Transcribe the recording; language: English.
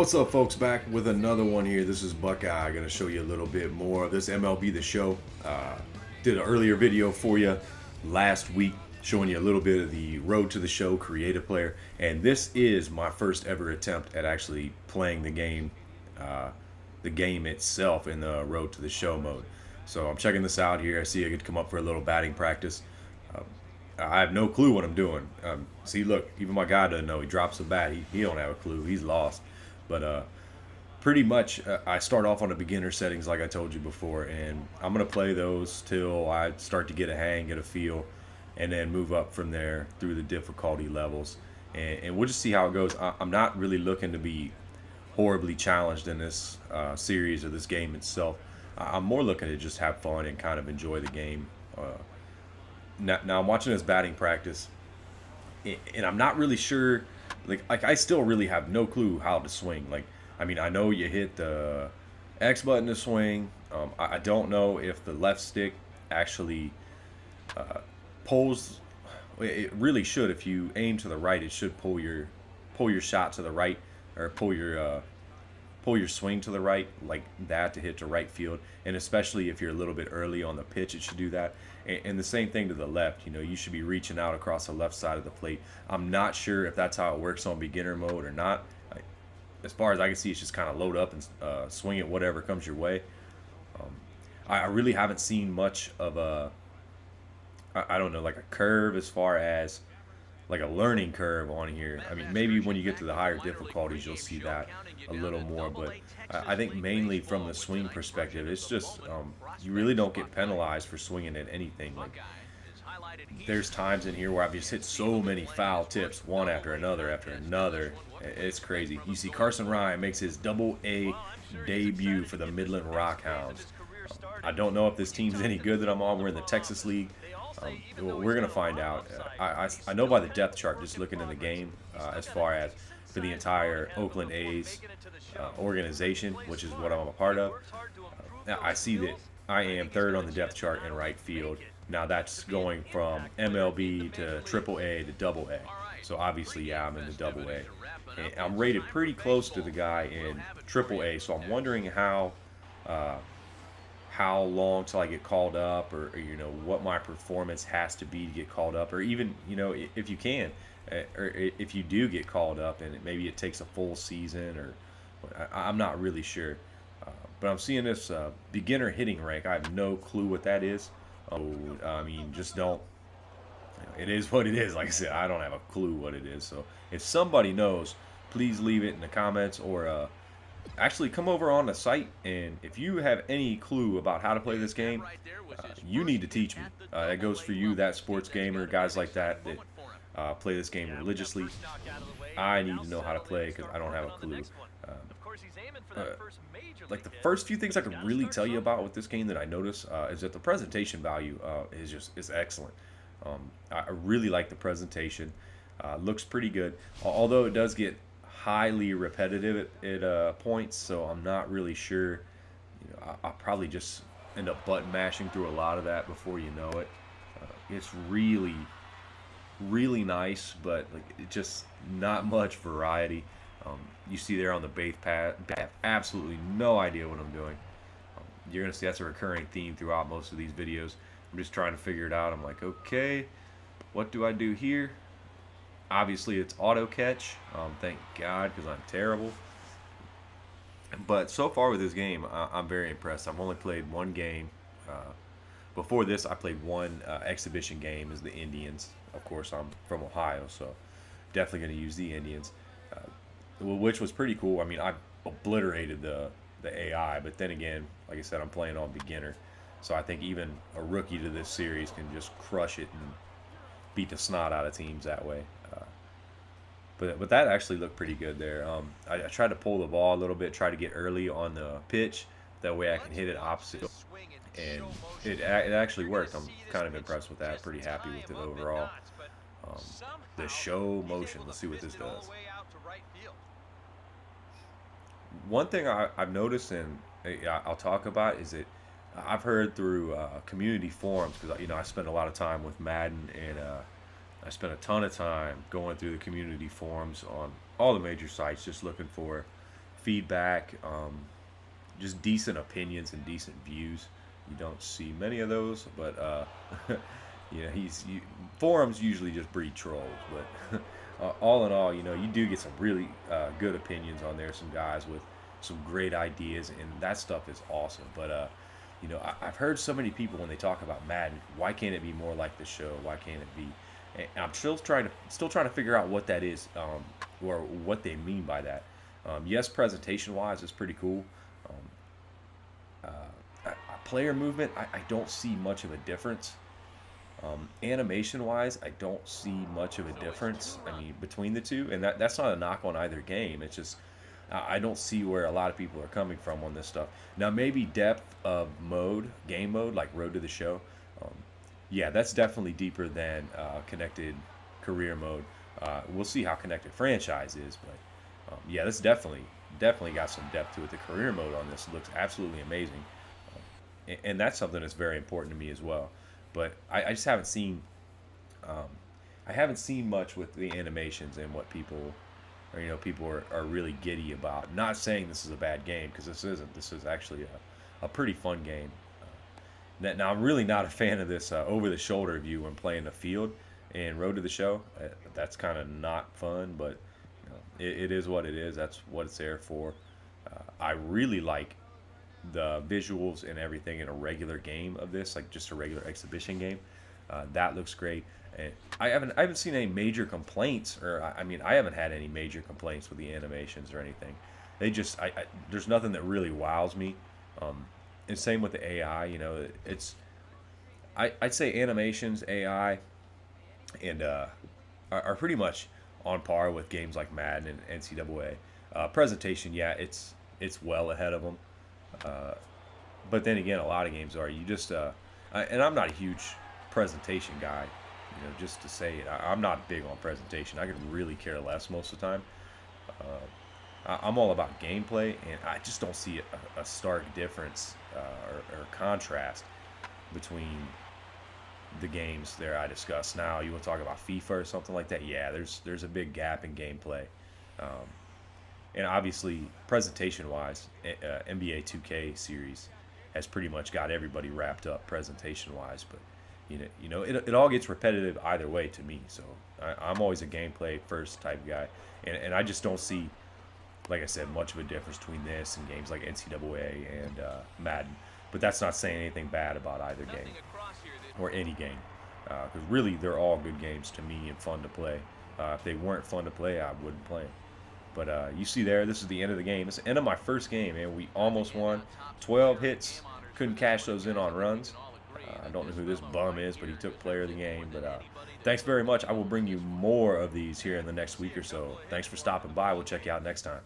What's up, folks? Back with another one here. This is Buckeye. Going to show you a little bit more of this MLB The Show. Did an earlier video for you last week showing you a little bit of the Road to the Show creative player. And this is my first ever attempt at actually playing the game itself in the Road to the Show mode. So I'm checking this out here. I see I could come up for a little batting practice. I have no clue what I'm doing. See, look, even my guy doesn't know. He drops a bat. He don't have a clue. He's lost. But pretty much I start off on the beginner settings like I told you before, and I'm going to play those till I start to get a hang, get a feel, and then move up from there through the difficulty levels. And we'll just see how it goes. I'm not really looking to be horribly challenged in this series or this game itself. I'm more looking to just have fun and kind of enjoy the game. Now I'm watching this batting practice, and I'm not really sure. Like I still really have no clue how to swing. Like, I mean, I know you hit the X button to swing. I don't know if the left stick actually pulls. It really should. If you aim to the right, it should pull your shot to the right, or pull your swing to the right, like that, to hit to right field. And especially if you're a little bit early on the pitch, it should do that. And the same thing to the left. You know, you should be reaching out across the left side of the plate. I'm not sure if that's how it works on beginner mode or not. As far as I can see, it's just kind of load up and swing it whatever comes your way. I really haven't seen much of I don't know, like a curve as far as like a learning curve on here. I mean, maybe when you get to the higher difficulties, you'll see that a little more. But I think mainly from the swing perspective, it's just you really don't get penalized for swinging at anything. Like, there's times in here where I've just hit so many foul tips, one after another after another. It's crazy. You see Carson Ryan makes his Double-A debut for the Midland Rockhounds. I don't know if this team's any good that I'm on. We're in the Texas League. We're going to find out. I know by the depth chart, just looking in the game, as far as for the entire Oakland A's organization, which is what I'm a part of. I see that I am third on the depth chart in right field. Now that's going from MLB to Triple-A to Double-A. So obviously, yeah, I'm in the Double-A. And I'm rated pretty close to the guy in Triple-A. So I'm wondering how long till I get called up, or you know, what my performance has to be to get called up, or even, you know, if you can, or if you do get called up and maybe it takes a full season, or I'm not really sure. But I'm seeing this beginner hitting rank. I have no clue what that is. I mean, just don't. It is what it is. Like I said, I don't have a clue what it is. So if somebody knows, please leave it in the comments, or actually come over on the site, and if you have any clue about how to play this game, you need to teach me. That goes for you, that sports gamer, guys like that play this game religiously. I need to know how to play because I don't have a clue. Like, the first few things I could really tell you about with this game that I notice is that the presentation value is excellent. I really like the presentation. Looks pretty good, although it does get highly repetitive at points, so I'm not really sure. You know, I'll probably just end up button mashing through a lot of that before you know it. It's really, really nice, but like, it just not much variety. You see there on the base path, I have absolutely no idea what I'm doing. You're gonna see that's a recurring theme throughout most of these videos. I'm just trying to figure it out. I'm like, okay, what do I do here? Obviously, it's auto catch. Thank God, because I'm terrible. But so far with this game, I'm very impressed. I've only played one game. Before this, I played one exhibition game as the Indians. Of course, I'm from Ohio, so definitely going to use the Indians, which was pretty cool. I mean, I obliterated the AI, but then again, like I said, I'm playing on beginner. So I think even a rookie to this series can just crush it and beat the snot out of teams that way. But that actually looked pretty good there. I tried to pull the ball a little bit, try to get early on the pitch. That way I can hit it opposite. And it actually worked. I'm kind of impressed with that. Pretty happy with it overall. The show motion. Let's see what this does. One thing I've noticed, and I'll talk about, is that I've heard through community forums, because, you know, I spend a lot of time with Madden, and I spent a ton of time going through the community forums on all the major sites, just looking for feedback, just decent opinions and decent views. You don't see many of those, but forums usually just breed trolls. But all in all, you do get some really good opinions on there. Some guys with some great ideas, and that stuff is awesome. But I've heard so many people when they talk about Madden, why can't it be more like the show? Why can't it be? And I'm still trying to figure out what that is, or what they mean by that. Yes, presentation wise, it's pretty cool. Um, Player movement, I don't see much of a difference. Animation wise, I don't see much of a difference. I mean, between the two, and that's not a knock on either game. It's just I don't see where a lot of people are coming from on this stuff. Now, maybe depth of game mode, like Road to the Show. Um, yeah, that's definitely deeper than connected career mode. We'll see how connected franchise is, but yeah, that's definitely got some depth to it. The career mode on this looks absolutely amazing, and that's something that's very important to me as well. But I just haven't seen um, I haven't seen much with the animations and what people are really giddy about. Not saying this is a bad game, because this isn't. This is actually a pretty fun game. Now, I'm really not a fan of this over-the-shoulder view when playing the field in Road to the Show. That's kind of not fun, but it is what it is. That's what it's there for. I really like the visuals and everything in a regular game of this, like just a regular exhibition game. That looks great. And I haven't seen any major complaints, or I mean, I haven't had any major complaints with the animations or anything. They just there's nothing that really wows me. And same with the AI. It's I'd say animations, AI, and are pretty much on par with games like Madden and NCAA. Presentation, yeah, it's well ahead of them. Uh, but then again, a lot of games are. And I'm not a huge presentation guy. Just to say it, I'm not big on presentation. I could really care less most of the time. I'm all about gameplay, and I just don't see a stark difference or contrast between the games there I discussed. Now, you want to talk about FIFA or something like that? Yeah, there's a big gap in gameplay. Um, and obviously, presentation-wise, NBA 2K series has pretty much got everybody wrapped up presentation-wise. But it all gets repetitive either way to me. So I'm always a gameplay first type guy, and I just don't see, like I said, much of a difference between this and games like NCAA and Madden. But that's not saying anything bad about either game or any game, because really they're all good games to me and fun to play. If they weren't fun to play, I wouldn't play them. But you see there, this is the end of the game. It's the end of my first game, and we almost won. 12 hits, couldn't cash those in on runs. I don't know who this bum is, but he took player of the game. But thanks very much. I will bring you more of these here in the next week or so. Thanks for stopping by. We'll check you out next time.